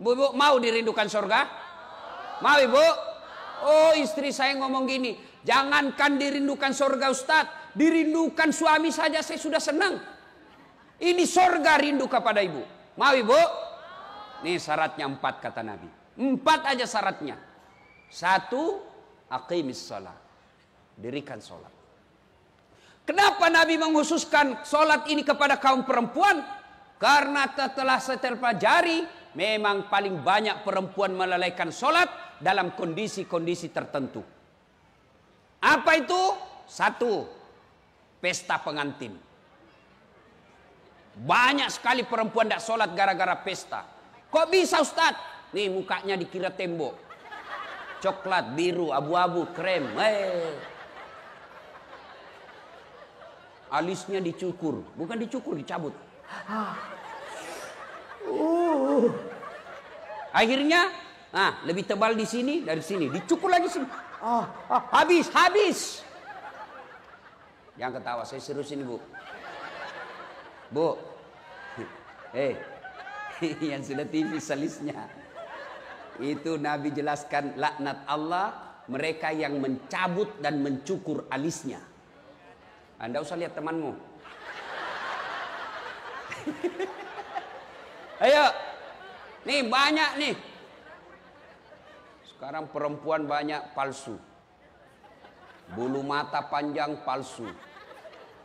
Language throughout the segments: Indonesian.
Bu, mau dirindukan surga? Mau ibu? Oh, istri saya ngomong gini, jangankan dirindukan surga Ustadz, dirindukan suami saja saya sudah senang. Ini surga rindu kepada ibu. Mau ibu? Nih syaratnya 4 kata Nabi. 4 aja syaratnya. 1, aqimis shalah. Dirikan sholat. Kenapa Nabi mengkhususkan sholat ini kepada kaum perempuan? Karena setelah pelajari, memang paling banyak perempuan melalaikan sholat dalam kondisi-kondisi tertentu. Apa itu? 1, pesta pengantin. Banyak sekali perempuan tidak sholat gara-gara pesta. Kok bisa Ustadz? Nih mukanya dikira tembok. Coklat, biru, abu-abu, krem. Alisnya dicukur. Bukan dicukur, dicabut. Akhirnya, lebih tebal di sini dari sini. Dicukur lagi sini. Habis. Jangan ketawa, saya serius ini bu. Bu, yang sudah TV salisnya. Itu Nabi jelaskan laknat Allah mereka yang mencabut dan mencukur alisnya. Anda usah lihat temanmu. Ayo, nih banyak nih. Sekarang perempuan banyak palsu. Bulu mata panjang palsu.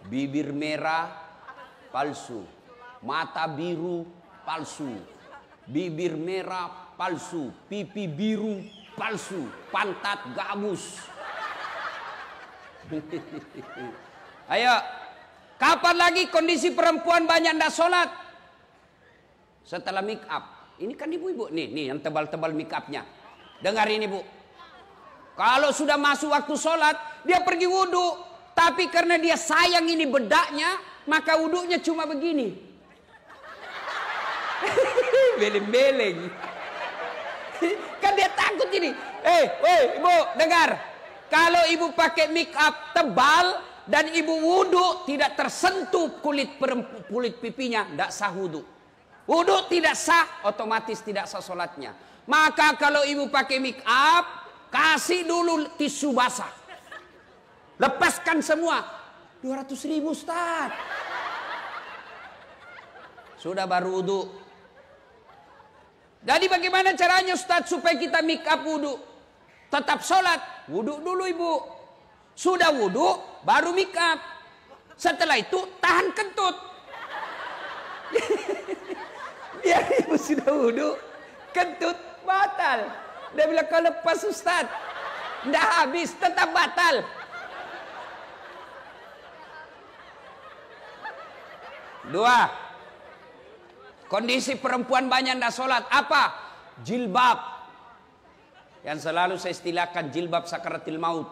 Bibir merah palsu. Mata biru palsu. Bibir merah palsu. Pipi biru palsu. Pantat gabus. Ayo, kapan lagi kondisi perempuan banyak ndak sholat? Setelah make up. Ini kan ibu-ibu nih yang tebal-tebal make upnya. Dengar ini bu. Kalau sudah masuk waktu sholat, dia pergi wudhu. Tapi karena dia sayang ini bedaknya, maka wudhunya cuma begini. Beleng-beleng. Kan dia takut ini. Ibu, dengar. Kalau ibu pakai make up tebal dan ibu wudhu tidak tersentuh kulit pipinya, tidak sah wudhu. Wudhu tidak sah, otomatis tidak sah sholatnya. Maka kalau ibu pakai make up, kasih dulu tisu basah. Lepaskan semua. 200.000 Ustaz. Sudah baru wudhu. Jadi bagaimana caranya Ustaz supaya kita make up wudhu? Tetap sholat. Wudhu dulu ibu. Sudah wudhu, baru make up. Setelah itu tahan kentut. Biar ibu sudah wudhu, kentut batal. Dia bilang kalau lepas Ustaz, tidak habis, tetap batal. Dua, kondisi perempuan banyak tidak sholat. Apa? Jilbab. Yang selalu saya istilahkan jilbab sakaratil maut.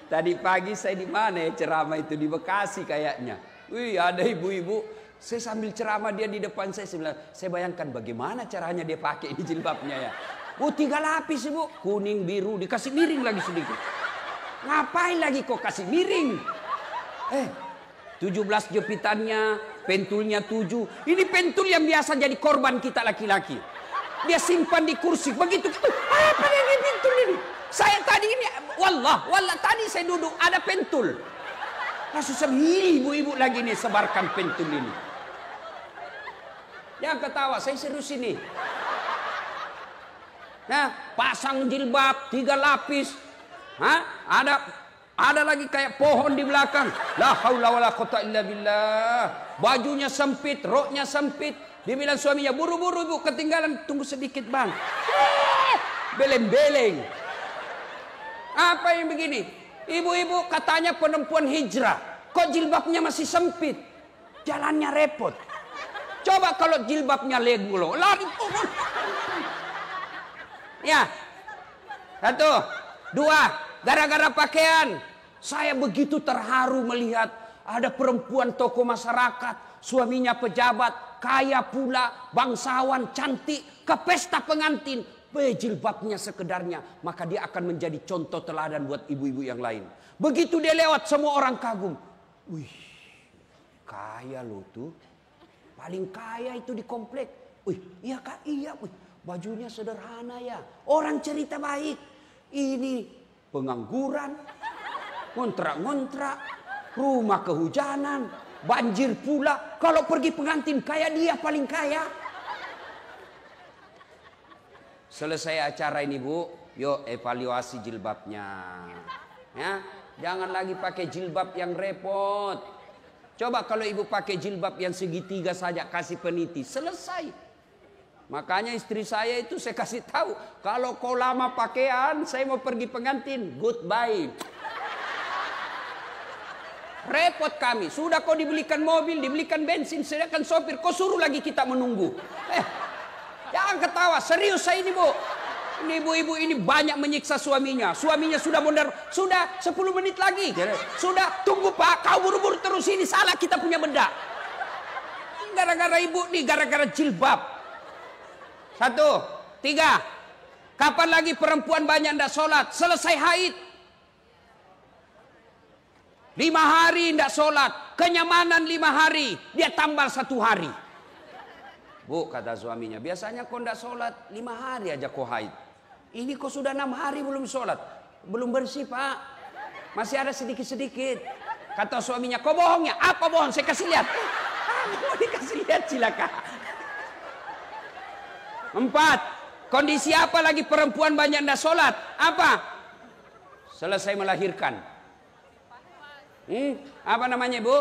Tadi pagi saya di mana ya ceramah itu, di Bekasi kayaknya. Wih, ada ibu-ibu. Saya sambil ceramah dia di depan saya bilang, saya bayangkan bagaimana caranya dia pakai ini jilbabnya ya. 3 lapis ibu, kuning biru, dikasih miring lagi sedikit. Ngapain lagi kok kasih miring? 17 jepitannya, pentulnya 7. Ini pentul yang biasa jadi korban kita laki-laki. Dia simpan di kursi. Begitu gitu. Apa ini pentul ini? Saya tadi ini, wallah, tadi saya duduk ada pentul. Langsung ini ibu-ibu lagi nih sebarkan pentul ini. Jangan ketawa, saya serius ini. Nah, pasang jilbab 3 lapis. Ada lagi kayak pohon di belakang. La haula wala quwata illa billah. Bajunya sempit, roknya sempit. Dia bilang suaminya, buru-buru ibu, ketinggalan, tunggu sedikit bang. Beleng-beleng. Apa yang begini? Ibu-ibu katanya perempuan hijrah. Kok jilbabnya masih sempit? Jalannya repot. Coba kalau jilbabnya legulo. Lari. Ya. 1, 2. Gara-gara pakaian. Saya begitu terharu melihat ada perempuan tokoh masyarakat. Suaminya pejabat. Kaya pula. Bangsawan. Cantik. Ke pesta pengantin. Jilbabnya sekedarnya, maka dia akan menjadi contoh teladan buat ibu-ibu yang lain. Begitu dia lewat, semua orang kagum. Wih, kaya lo tuh. Paling kaya itu di komplek. Wih, iya kak, iya. Wih, bajunya sederhana ya. Orang cerita baik. Ini pengangguran, ngontrak-ngontrak, rumah kehujanan, banjir pula. Kalau pergi pengantin kayak dia paling kaya. Selesai acara ini Bu, yuk evaluasi jilbabnya. Ya, jangan lagi pakai jilbab yang repot. Coba kalau ibu pakai jilbab yang segitiga saja, kasih peniti, selesai. Makanya istri saya itu saya kasih tahu, kalau kau lama pakaian, saya mau pergi pengantin, goodbye. Repot kami, sudah kau dibelikan mobil, dibelikan bensin, sedangkan sopir, kau suruh lagi kita menunggu. Jangan ketawa, serius saya ini Bu. Ini ibu-ibu ini banyak menyiksa suaminya. Suaminya sudah mondar, sudah 10 menit lagi. Sudah, tunggu Pak, kau buru-buru terus ini, salah kita punya benda. Gara-gara ibu nih, gara-gara jilbab. 1, 3. Kapan lagi perempuan banyak ndak sholat? Selesai haid. 5 hari ndak sholat. Kenyamanan 5 hari. Dia tambal 1 hari. Bu, kata suaminya, biasanya kau ndak sholat 5 hari aja kau haid. Ini kok sudah 6 hari belum sholat. Belum bersih Pak. Masih ada sedikit-sedikit. Kata suaminya, kau bohong ya? Apa bohong? Saya kasih lihat. Mau dikasih lihat silakan. 4. Kondisi apa lagi perempuan banyak ndak sholat? Apa? Selesai melahirkan. Apa namanya Bu?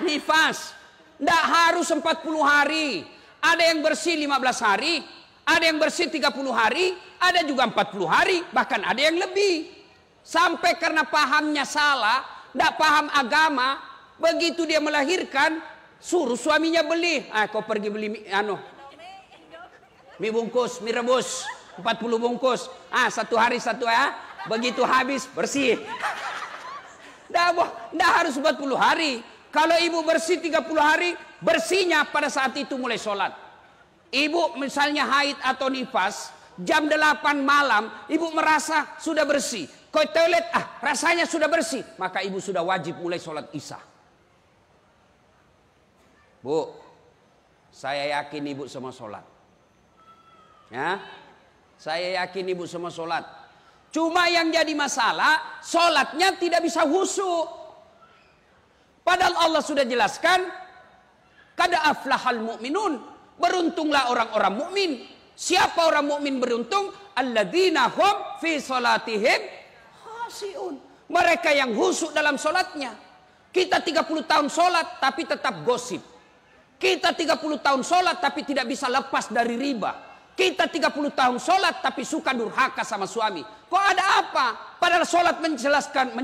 Nifas. Ndak harus 40 hari. Ada yang bersih 15 hari. Ada yang bersih 30 hari, ada juga 40 hari, bahkan ada yang lebih. Sampai karena pahamnya salah, tidak paham agama, begitu dia melahirkan, suruh suaminya beli. Kau pergi beli mie bungkus, mie rebus, 40 bungkus. 1 hari 1 ya, begitu habis bersih. Tidak harus 40 hari. Kalau ibu bersih 30 hari, bersihnya pada saat itu mulai sholat. Ibu misalnya haid atau nifas, jam 8 malam, ibu merasa sudah bersih. Ke toilet, rasanya sudah bersih. Maka ibu sudah wajib mulai sholat isya. Bu, saya yakin ibu semua sholat. Ya, saya yakin ibu semua sholat. Cuma yang jadi masalah, sholatnya tidak bisa khusyuk. Padahal Allah sudah jelaskan, qad aflahal mu'minun. Beruntunglah orang-orang mukmin. Siapa orang mukmin beruntung? Alladzina hum fi salatihim khashi'un. Mereka yang khusyuk dalam salatnya. Kita 30 tahun salat tapi tetap gosip. Kita 30 tahun salat tapi tidak bisa lepas dari riba. Kita 30 tahun salat tapi suka durhaka sama suami. Kok ada apa? Padahal salat menjelaskan,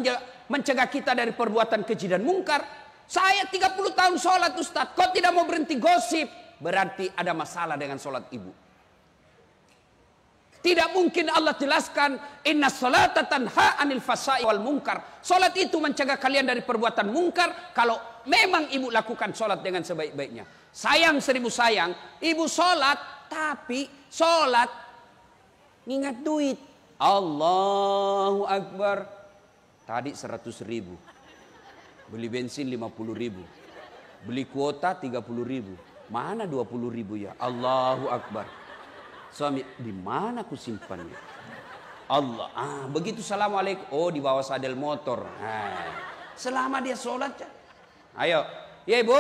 mencegah kita dari perbuatan keji dan mungkar. Saya 30 tahun salat Ustaz, kok tidak mau berhenti gosip? Berarti ada masalah dengan sholat ibu. Tidak mungkin Allah jelaskan inna sholata tanha anil fasai wal munkar. Sholat itu mencegah kalian dari perbuatan mungkar. Kalau memang ibu lakukan sholat dengan sebaik-baiknya. Sayang 1000 sayang, ibu sholat tapi sholat ingat duit. Allahu Akbar. Tadi 100.000. Beli bensin 50.000. Beli kuota 30.000. Mana 20.000 ya? Allahu Akbar. Suami, di mana aku simpannya? Allah. Begitu assalamualaikum. Oh, di bawah sadel motor. Selama dia sholat. Ayo. Ya ibu.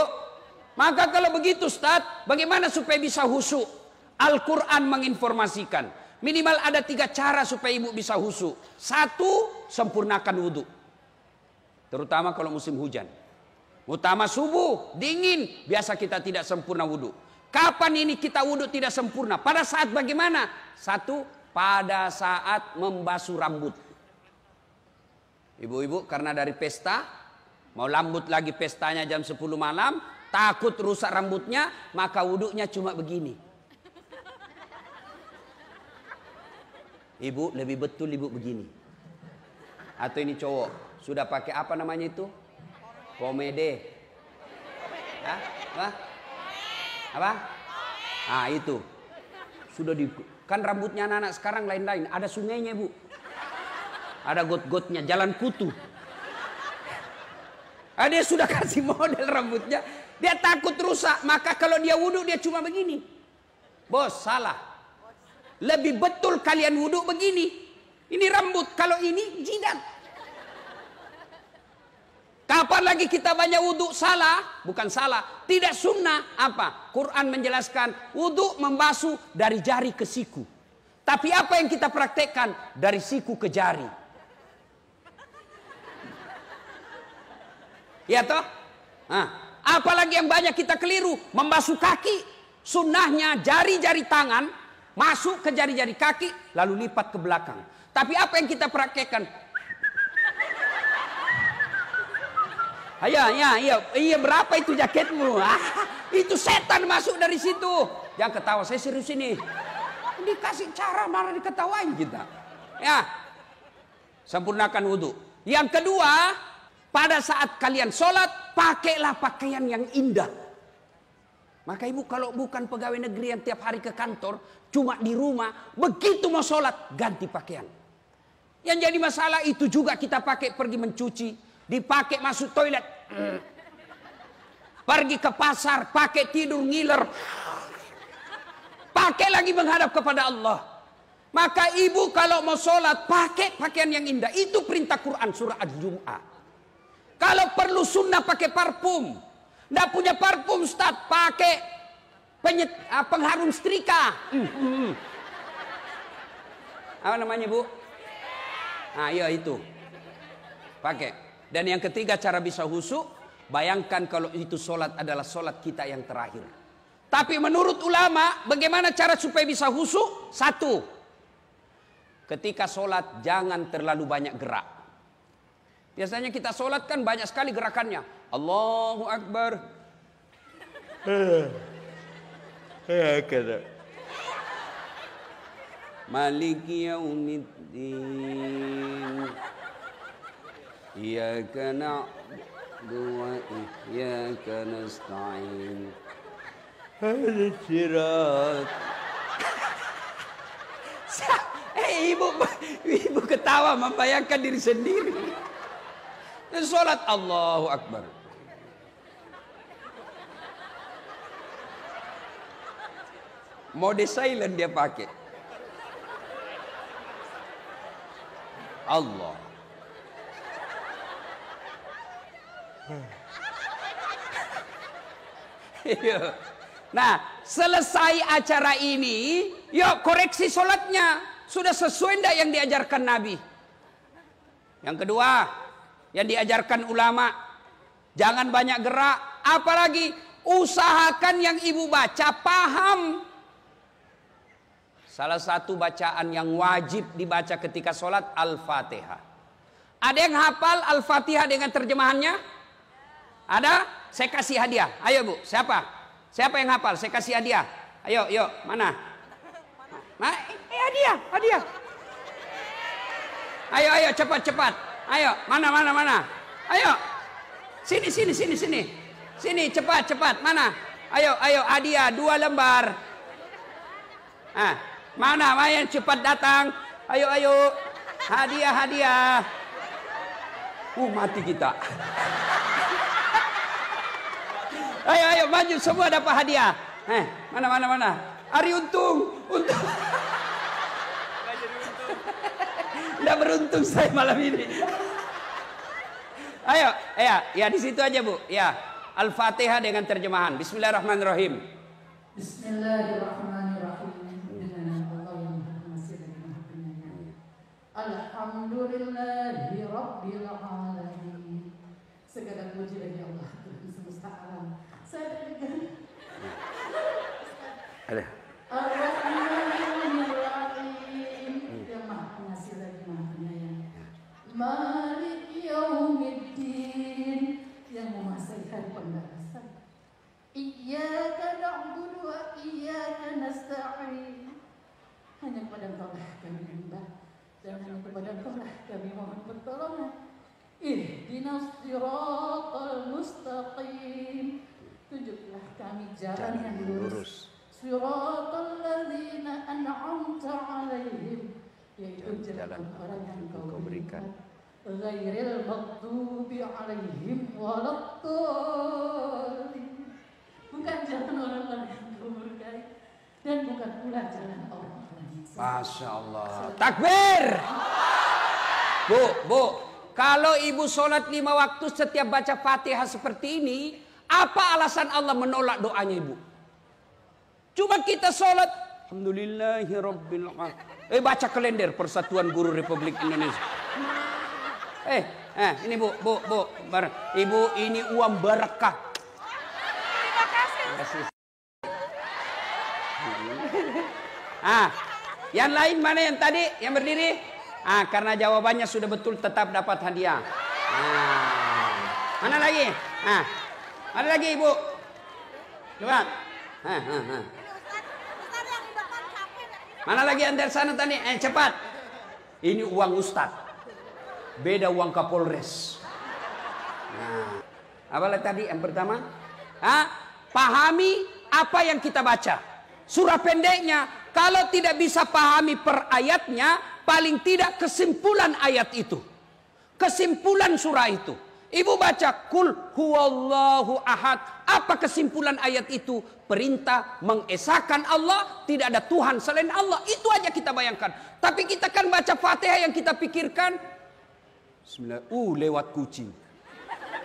Maka kalau begitu Ustaz, bagaimana supaya bisa khusyuk? Al-Quran menginformasikan. Minimal ada 3 cara supaya ibu bisa khusyuk. 1, sempurnakan wudhu. Terutama kalau musim hujan. Utama subuh, dingin, biasa kita tidak sempurna wudhu. Kapan ini kita wudhu tidak sempurna? Pada saat bagaimana? 1, pada saat membasuh rambut. Ibu-ibu karena dari pesta, mau lambut lagi pestanya jam 10 malam, takut rusak rambutnya, maka wudhunya cuma begini. Ibu lebih betul ibu begini. Atau ini cowok, sudah pakai apa namanya itu? Pomade. Apa? Itu. Sudah kan rambutnya anak-anak sekarang lain-lain. Ada sungainya, Bu. Ada got-gotnya, jalan kutu. Dia sudah kasih model rambutnya. Dia takut rusak. Maka kalau dia wudhu dia cuma begini. Bos, salah. Lebih betul kalian wudhu begini. Ini rambut. Kalau ini jidat. Kapan lagi kita banyak wudhu? Salah. Bukan salah. Tidak sunnah. Apa? Quran menjelaskan. Wudhu membasuh dari jari ke siku. Tapi apa yang kita praktekkan? Dari siku ke jari. Ya toh? Nah, apalagi yang banyak kita keliru. Membasuh kaki. Sunnahnya jari-jari tangan. Masuk ke jari-jari kaki. Lalu lipat ke belakang. Tapi apa yang kita praktekkan? Iya, berapa itu jaketmu? Itu setan masuk dari situ. Jangan ketawa, saya serius ini. Dikasih cara malah diketawain kita. Ya, sempurnakan wudhu. Yang kedua, pada saat kalian sholat, pakailah pakaian yang indah. Maka ibu kalau bukan pegawai negeri yang tiap hari ke kantor, cuma di rumah, begitu mau sholat, ganti pakaian. Yang jadi masalah itu juga kita pakai pergi mencuci, dipakai masuk toilet, pergi ke pasar, pakai tidur ngiler, pakai lagi menghadap kepada Allah. Maka ibu kalau mau sholat, pakai pakaian yang indah. Itu perintah Quran surah Al-Jumu'ah. Kalau perlu sunnah pakai parfum. Nggak punya parfum Ustaz, pakai pengharum setrika. Apa namanya Bu? Nah iya itu. Pakai. Dan yang ketiga cara bisa khusyuk. Bayangkan kalau itu sholat adalah sholat kita yang terakhir. Tapi menurut ulama bagaimana cara supaya bisa khusyuk? Satu. Ketika sholat jangan terlalu banyak gerak. Biasanya kita sholat kan banyak sekali gerakannya. Allahu Akbar. Maliki yaumiddin. Iyyaka na'budu wa iyyaka nasta'in. Hadhihi sirat. Ibu ketawa membayangkan diri sendiri. Sholat Allahu Akbar. Mode silent dia pakai. Allah. Nah, selesai acara ini, yuk koreksi sholatnya. Sudah sesuai enggak yang diajarkan Nabi? Yang kedua, yang diajarkan ulama, jangan banyak gerak. Apalagi usahakan yang ibu baca paham. Salah satu bacaan yang wajib dibaca ketika sholat Al-Fatihah. Ada yang hafal Al-Fatihah dengan terjemahannya? Ada? Saya kasih hadiah. Ayo Bu, siapa? Siapa yang hafal? Saya kasih hadiah. Ayo, yuk, mana? Hadiah. Ayo, cepat. Ayo, mana? Ayo. Sini. Sini, cepat. Mana? Ayo, hadiah 2 lembar. Mana yang cepat datang? Ayo. Hadiah. Mati kita. Ayo, maju semua dapat hadiah. Mana? Hari untung. Nggak beruntung saya malam ini. Ayo, ya di situ aja Bu. Ya, Al-Fatihah dengan terjemahan. Bismillahirrahmanirrahim. Bismillahirrahmanirrahim. Dengan nama Allah yang Maha Pengasih dan Maha Penyayang. Alhamdulillahi Rabbil Alamin. Segala puji bagi Allah Tuhan semesta alam. Saya dengan Ar-Rahmanir-Rahim yang Maha Pengasih lagi Maha Penyayang. Malik Yaumiddin yang menguasai hari pembalasan. Iyyaka na'budu wa iyyaka nasta'in. Hanya kepada Engkau lah kami menyembah dan hanya kepada Engkau lah kami mohon pertolongan. Ihdinas siratal mustaqim. Tunjuklah kami jalan yang lurus. Siratal ladzina an'amta 'alaihim, yaitu jalan orang yang Engkau berikan. ghairil maghdubi alaihim waladdallin. Bukan jalan orang-orang yang kau murkai dan bukan pula jalan orang-orang yang Masya Allah. Takbir. Bu, kalau ibu sholat 5 waktu setiap baca Fatihah seperti ini, apa alasan Allah menolak doanya ibu? Cuma kita sholat, alhamdulillahirabbil alamin. Baca kalender Persatuan Guru Republik Indonesia. Ini bu, ibu ini uang berkah. Terima kasih. Yang lain mana yang tadi yang berdiri? Karena jawabannya sudah betul tetap dapat hadiah. Mana lagi? Mana lagi ibu? Coba. Mana lagi yang dari sana tadi? Cepat. Ini uang Ustadz. Beda uang Kapolres. Apa tadi yang pertama? Pahami apa yang kita baca. Surah pendeknya, kalau tidak bisa pahami per ayatnya, paling tidak kesimpulan ayat itu. Kesimpulan surah itu. Ibu baca, Kul huwallahu ahad. Apa kesimpulan ayat itu? Perintah mengesahkan Allah, tidak ada Tuhan selain Allah. Itu aja kita bayangkan. Tapi kita kan baca Fatihah yang kita pikirkan, Bismillah, lewat kucing.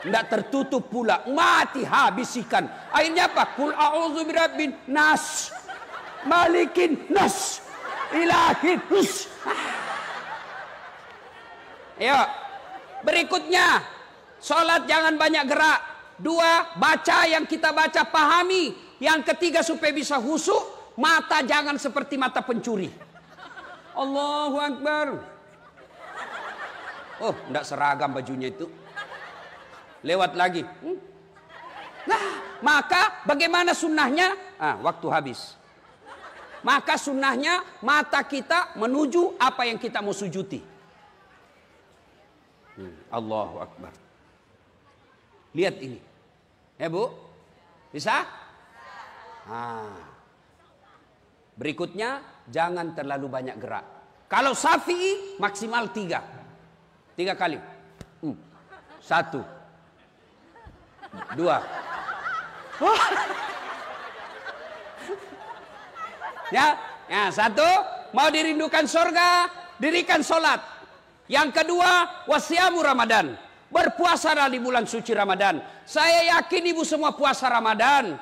Tidak tertutup pula, mati habis ikan. Akhirnya apa? Kul a'udzu birabbin nas. Malikin nas, ilahin nas. Ayo, berikutnya, sholat jangan banyak gerak. 2, baca yang kita baca pahami. Yang ketiga supaya bisa khusyuk, mata jangan seperti mata pencuri. Allahu Akbar. Tidak seragam bajunya itu. Lewat lagi. Nah, maka bagaimana sunnahnya? Waktu habis. Maka sunnahnya mata kita menuju apa yang kita mau sujudi. Allahu Akbar. Lihat ini. Ya Bu? Bisa? Berikutnya, jangan terlalu banyak gerak. Kalau Syafi'i maksimal 3. 3 kali. 1. 2. Ya, 1, mau dirindukan surga, dirikan sholat. Yang kedua, wasyamu Ramadan, berpuasa di bulan suci Ramadan. Saya yakin ibu semua puasa Ramadan.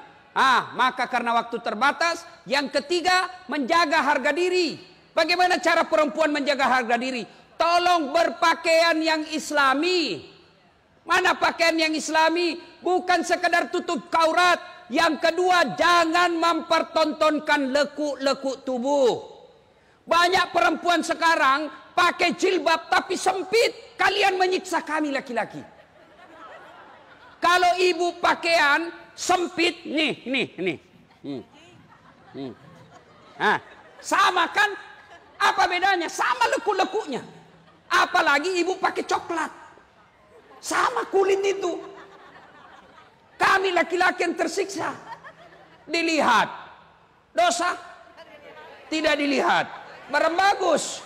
Maka karena waktu terbatas. Yang ketiga, menjaga harga diri. Bagaimana cara perempuan menjaga harga diri? Tolong berpakaian yang islami. Mana pakaian yang islami? Bukan sekedar tutup aurat. Yang kedua, jangan mempertontonkan lekuk-lekuk tubuh. Banyak perempuan sekarang pakai jilbab tapi sempit. Kalian menyiksa kami laki-laki. Kalau ibu pakaian sempit, nih. Sama kan? Apa bedanya? Sama lekuk-lekuknya. Apalagi ibu pakai coklat. Sama kulit itu. Kami laki-laki yang tersiksa. Dilihat. Dosa? Tidak dilihat. Barang bagus.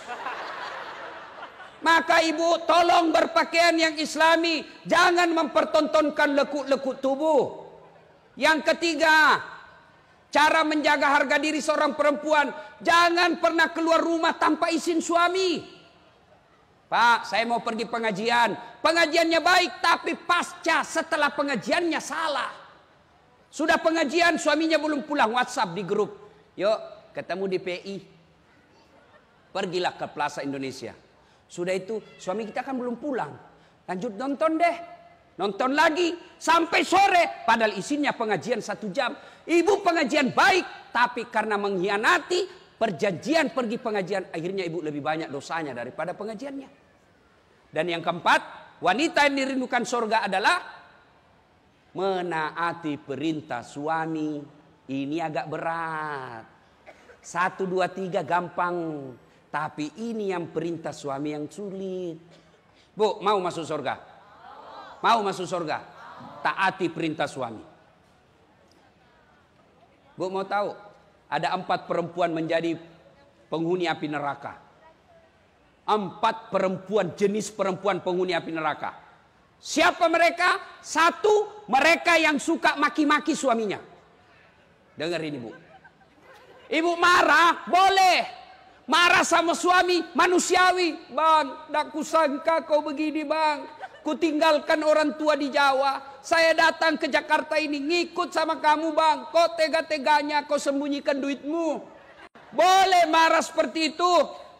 Maka ibu tolong berpakaian yang islami. Jangan mempertontonkan lekuk-lekuk tubuh. Yang ketiga, cara menjaga harga diri seorang perempuan. Jangan pernah keluar rumah tanpa izin suami. Pak, saya mau pergi pengajian. Pengajiannya baik, tapi pasca setelah pengajiannya salah. Sudah pengajian, suaminya belum pulang. WhatsApp di grup. Yuk, ketemu di PI. Pergilah ke Plaza Indonesia. Sudah itu, suami kita kan belum pulang. Lanjut nonton deh. Nonton lagi. Sampai sore. Padahal isinya pengajian 1 jam. Ibu pengajian baik. Tapi karena mengkhianati perjanjian pergi pengajian, akhirnya ibu lebih banyak dosanya daripada pengajiannya. Dan yang keempat, wanita yang dirindukan surga adalah menaati perintah suami. Ini agak berat. 1, 2, 3 gampang. Tapi ini yang perintah suami yang sulit. Bu, mau masuk surga? Mau masuk surga? Taati perintah suami. Bu mau tahu? Ada 4 perempuan menjadi penghuni api neraka. 4 perempuan, jenis perempuan penghuni api neraka. Siapa mereka? 1, mereka yang suka maki-maki suaminya. Dengerin ibu. Ibu marah, boleh. Marah sama suami, manusiawi. Bang, tak kusangka kau begini bang. Kutinggalkan orang tua di Jawa. Saya datang ke Jakarta ini ngikut sama kamu bang. Kok tega-teganya kau sembunyikan duitmu. Boleh marah seperti itu.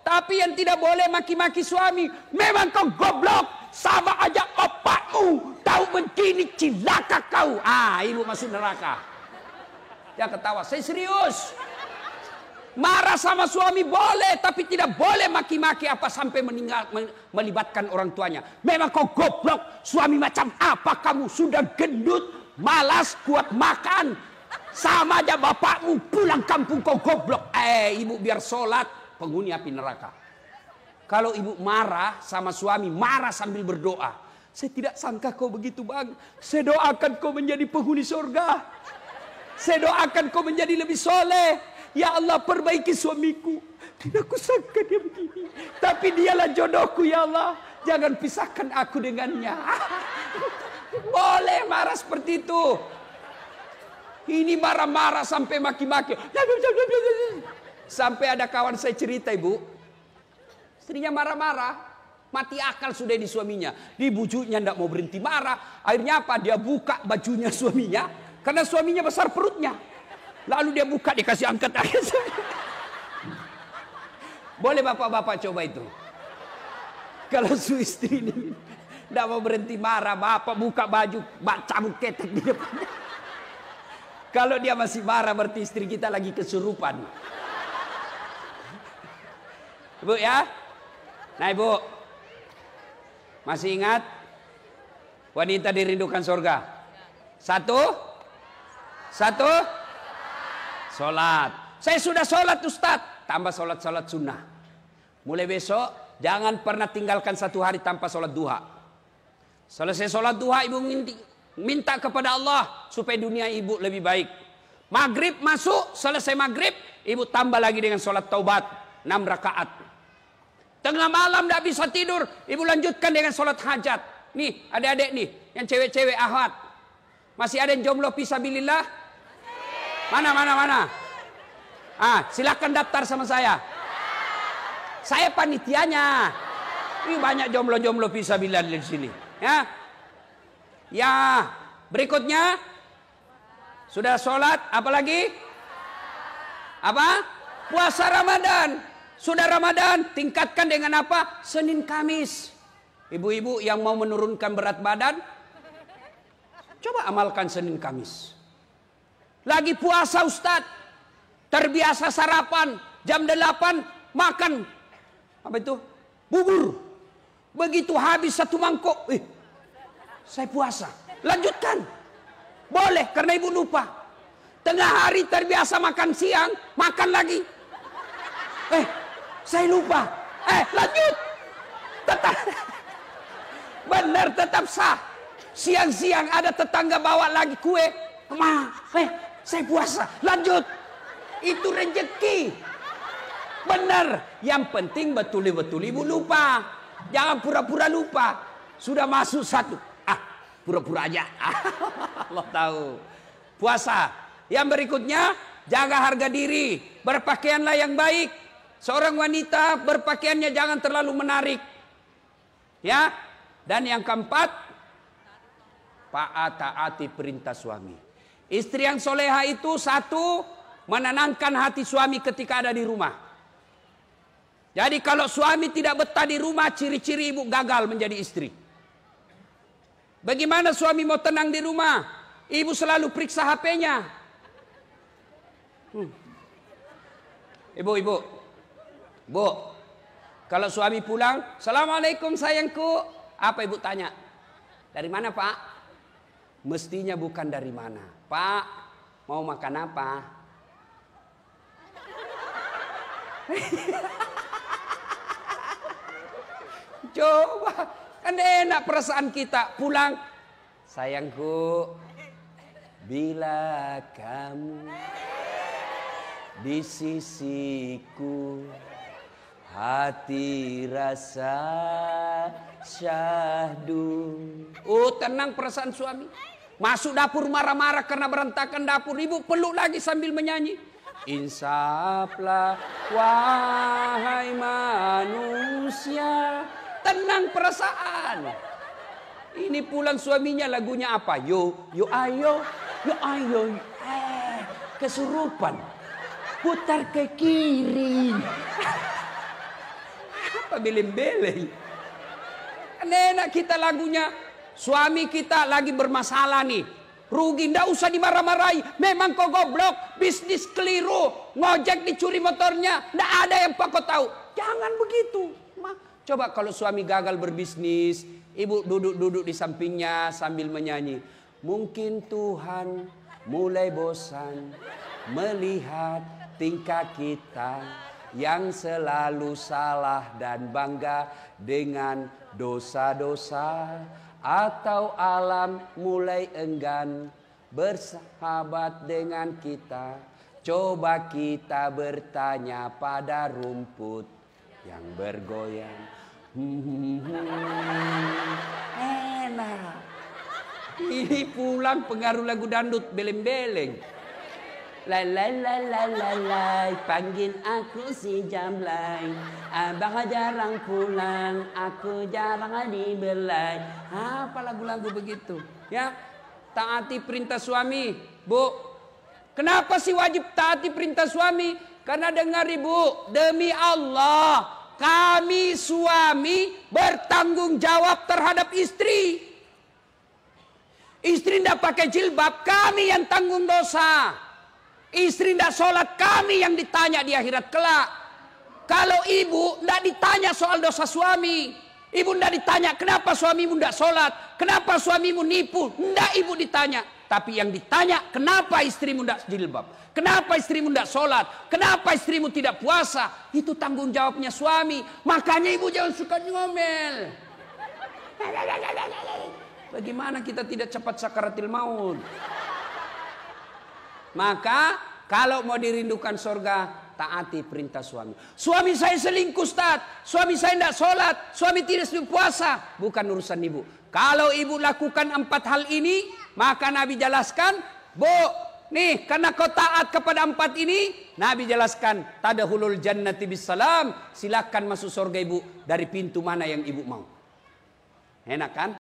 Tapi yang tidak boleh maki-maki suami. Memang kau goblok. Sama aja bapakmu. Tahu begini cilaka kau. Ibu masuk neraka. Dia ketawa. Saya serius. Marah sama suami boleh. Tapi tidak boleh maki-maki apa sampai melibatkan orang tuanya. Memang kau goblok. Suami macam apa kamu. Sudah gendut. Malas kuat makan. Sama aja bapakmu. Pulang kampung kau goblok. Ibu biar sholat. Penghuni api neraka. Kalau ibu marah sama suami, marah sambil berdoa. Saya tidak sangka kau begitu bang. Saya doakan kau menjadi penghuni surga. Saya doakan kau menjadi lebih soleh. Ya Allah perbaiki suamiku. Tidak kusangka dia begini. Tapi dialah jodohku ya Allah. Jangan pisahkan aku dengannya. Boleh marah seperti itu. Ini marah-marah sampai maki-maki. Sampai ada kawan saya cerita ibu. Istrinya marah-marah. Mati akal sudah di suaminya. Dibujuknya tidak mau berhenti marah. Akhirnya apa? Dia buka bajunya suaminya. Karena suaminya besar perutnya. Lalu dia buka, dikasih angkat. Boleh bapak-bapak coba itu. Kalau istri ini tidak mau berhenti marah. Bapak buka baju. Cabut ketek di depannya. Kalau dia masih marah berarti istri kita lagi kesurupan. Ibu ya. Nah ibu, masih ingat wanita dirindukan surga? Satu, sholat. Saya sudah sholat Ustadz, tambah sholat sunnah. Mulai besok jangan pernah tinggalkan satu hari tanpa sholat duha. Selesai sholat duha ibu minta kepada Allah supaya dunia ibu lebih baik. Maghrib masuk, selesai maghrib ibu tambah lagi dengan sholat taubat 6 rakaat. Tengah malam tidak bisa tidur, ibu lanjutkan dengan sholat hajat. Nih, adik-adik nih, yang cewek-cewek ahwat. Masih ada yang jomblo fisabilillah? Mana? Silakan daftar sama saya. Saya panitianya. Ini banyak jomblo-jomblo fisabilillah di sini. Ya, berikutnya sudah sholat, apalagi? Apa? Puasa Ramadan. Sudah Ramadan, tingkatkan dengan apa? Senin Kamis. Ibu-ibu yang mau menurunkan berat badan, coba amalkan Senin Kamis. Lagi puasa Ustadz, terbiasa sarapan, jam 8 makan. Apa itu? Bubur. Begitu habis 1 mangkok, saya puasa. Lanjutkan. Boleh, karena ibu lupa. Tengah hari terbiasa makan siang, makan lagi. Saya lupa. Lanjut. Benar, tetap sah. Siang-siang ada tetangga bawa lagi kue. Saya puasa. Lanjut. Itu rezeki. Benar. Yang penting betul-betul ibu lupa. Jangan pura-pura lupa. Sudah masuk 1. Pura-pura aja. Allah tahu. Puasa. Yang berikutnya, jaga harga diri. Berpakaianlah yang baik. Seorang wanita berpakaiannya jangan terlalu menarik. Ya. Dan yang keempat, taati perintah suami. Istri yang soleha itu 1, menenangkan hati suami ketika ada di rumah. Jadi kalau suami tidak betah di rumah, ciri-ciri ibu gagal menjadi istri. Bagaimana suami mau tenang di rumah? Ibu selalu periksa HP-nya. Ibu, kalau suami pulang, Assalamualaikum sayangku. Apa ibu tanya? Dari mana pak? Mestinya bukan dari mana. Pak, mau makan apa? Coba, kan enak perasaan kita. Pulang, sayangku, bila kamu di sisiku, hati rasa syahdu. Oh, tenang perasaan suami. Masuk dapur marah-marah karena berantakan dapur. Ibu peluk lagi sambil menyanyi. Insaflah wahai manusia. Tenang perasaan. Ini pulang suaminya lagunya apa? Yo ayo, kesurupan. Putar ke kiri. Apa beleng-beleng? Enak kita lagunya. Suami kita lagi bermasalah nih. Rugi, ndak usah dimarah-marahi. Memang kau goblok, bisnis keliru. Ngojek dicuri motornya. Ndak ada yang kau tahu. Jangan begitu. Coba kalau suami gagal berbisnis, ibu duduk-duduk di sampingnya sambil menyanyi. Mungkin Tuhan mulai bosan melihat tingkah kita yang selalu salah dan bangga dengan dosa-dosa. Atau alam mulai enggan bersahabat dengan kita. Coba kita bertanya pada rumput yang bergoyang. Enak. Ini pulang pengaruh lagu dangdut beleng-beleng. La la la la la la, panggil aku si Jamlay. Abang jarang pulang, aku jarang dibelai. Apa lagu-lagu begitu? Ya, taati perintah suami, Bu. Kenapa sih wajib taati perintah suami? Karena dengar Ibu, demi Allah, kami suami bertanggung jawab terhadap istri. Istri tidak pakai jilbab, kami yang tanggung dosa. Istri tidak sholat, kami yang ditanya di akhirat kelak. Kalau ibu tidak ditanya soal dosa suami. Ibu tidak ditanya kenapa suamimu tidak sholat. Kenapa suamimu nipu. Tidak ibu ditanya. Tapi yang ditanya kenapa istrimu tidak jilbab. Kenapa istrimu tidak sholat. Kenapa istrimu tidak puasa. Itu tanggung jawabnya suami. Makanya ibu jangan suka ngomel. Bagaimana kita tidak cepat sakaratil maut. Maka kalau mau dirindukan surga, taati perintah suami. Suami saya selingkuh, Ustaz. Suami saya tidak sholat. Suami tidak puasa. Bukan urusan ibu. Kalau ibu lakukan 4 hal ini, maka Nabi jelaskan, Bu, nih karena kau taat kepada 4 ini, Nabi jelaskan, tadkhulul jannati bisalam. Silakan masuk surga ibu dari pintu mana yang ibu mau. Enak kan?